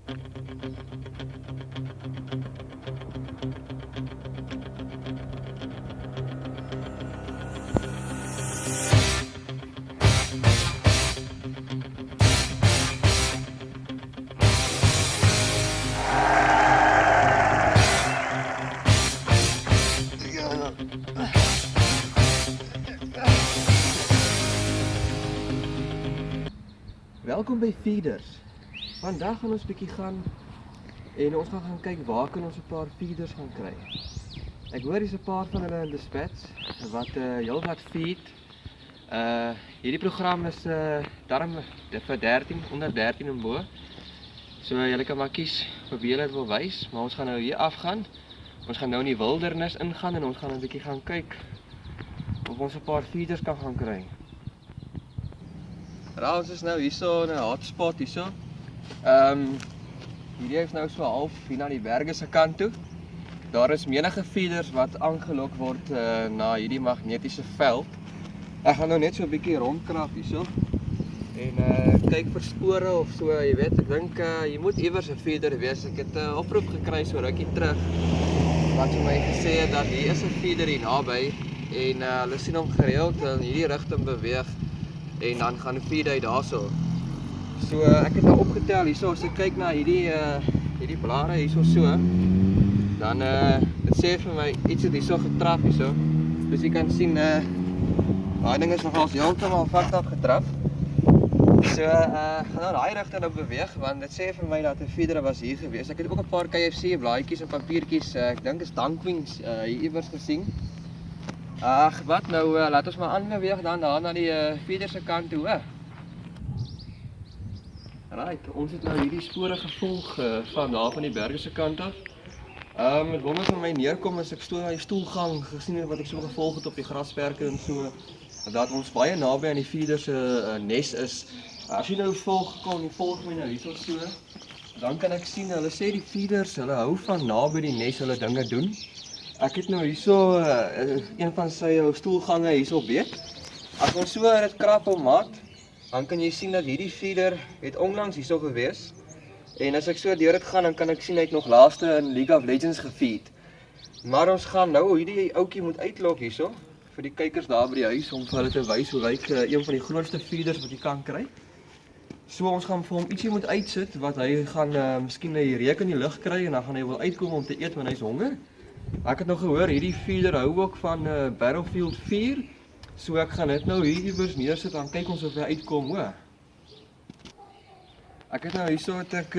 Welkom by Feeders. Vandag gaan ons bietjie gaan en ons gaan kyk waar kan ons 'n paar feeders gaan kry. Ek hoor hier's 'n paar van hulle in Dispatch wat heel wat feed. Hierdie program is darm vir 13 onder 13 en bo. So julle kan maar kies vir wie julle wil wys, maar ons gaan nou hier afgaan. Ons gaan nou in die wildernis ingaan en ons gaan 'n bietjie gaan kyk of ons 'n paar feeders kan gaan kry. Ons is nou hierso in 'n hotspot hierso. Hierdie is nou so half hier na die berge se kant toe. Daar is menige feeders wat aangelok word na hierdie magnetiese veld. Ek gaan nou net so 'n bietjie rondkrap hierso en kyk vir spore of so, jy weet, ek dink jy moet iewers 'n feeder wees. Ek het 'n oproep gekry so rukkie terug wat vir my gesê het dat hier is 'n feeder hier naby en hulle sien hom gereeld in hierdie rigting beweeg. En dan gaan feed hy daarso. So ek het nou opgetel hierso, as ek kyk na hierdie blare hierso so, dan dit sê vir my iets het hierso getrap hierso. Dus jy kan sien daai ding is nogals heeltemal vakdag getrap. So gaan nou daai rigting nou beweeg want dit sê vir my dat 'n feeder was hier gewees. Ek het ook 'n paar KFC blaadjies en papiertjies, ek dink is dankwings hier iewers gesien. Ag, wat nou, laat ons maar aanbeweeg dan daar na die feeder se kant toe, Right, ons het nou hierdie spore gevolg van daar van die berge se kant af. Het wonder van my neerkom as ek na die stoelgang gesien het wat ek so gevolg het op die grasperke en so, dat ons baie naby aan die feeder se nes is. As jy nou volg my nou hierso so, dan kan ek sien, hulle sê die feeders, hulle hou van naby die nes hulle dinge doen. Ek het nou hierso een van sy stoelgange hierso weet. As ons so dit krap op maat, dan kan jy sien dat hierdie feeder het onlangs hierso gewees. En as ek so deur dit gaan, dan kan ek sien hy het nog laaste in League of Legends gefeed. Maar ons gaan nou hierdie ouetjie moet uitlok hierso vir die kykers daar by die huis om vir hulle te wys hoe lyk een van die grootste feeders wat jy kan kry. So ons gaan vir hom ietsie moet uitsit wat hy gaan miskien 'n reuk in die lug kry en dan gaan hy wil uitkom om te eet want hy's honger. Ek het nou gehoor hierdie feeder hou ook van Battlefield 4. So ek gaan dit nou hier iewers neersit en kyk ons of hy uitkom, hoor. Ek het nou hierso het ek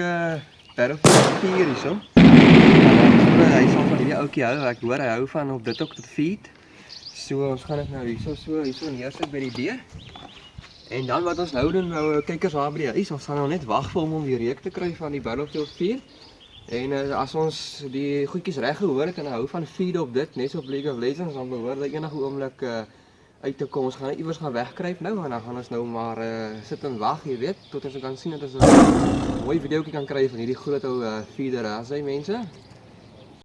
Battlefield 4 hierso. Hy sal van hierdie ouetjie hou. Ek hoor hy hou van op dit ook te feed. So ons gaan dit nou hierso neersit by die deur. En dan wat ons nou doen, nou kykers daar by die huis, ons gaan nou net wag vir hom om die reuk te kry van die Battlefield 4. En as ons die goedjies reg gehoor het en hy hou van feed op dit, net so op League of Legends, dan behoort hy enige oomblik uit te kom. Ons gaan iewers gaan wegkruip nou en dan gaan ons nou maar sit en wag, jy weet, tot ons kan sien dat ons 'n mooi videoetjie kan kry van hierdie groot ou feeder, as hy mense.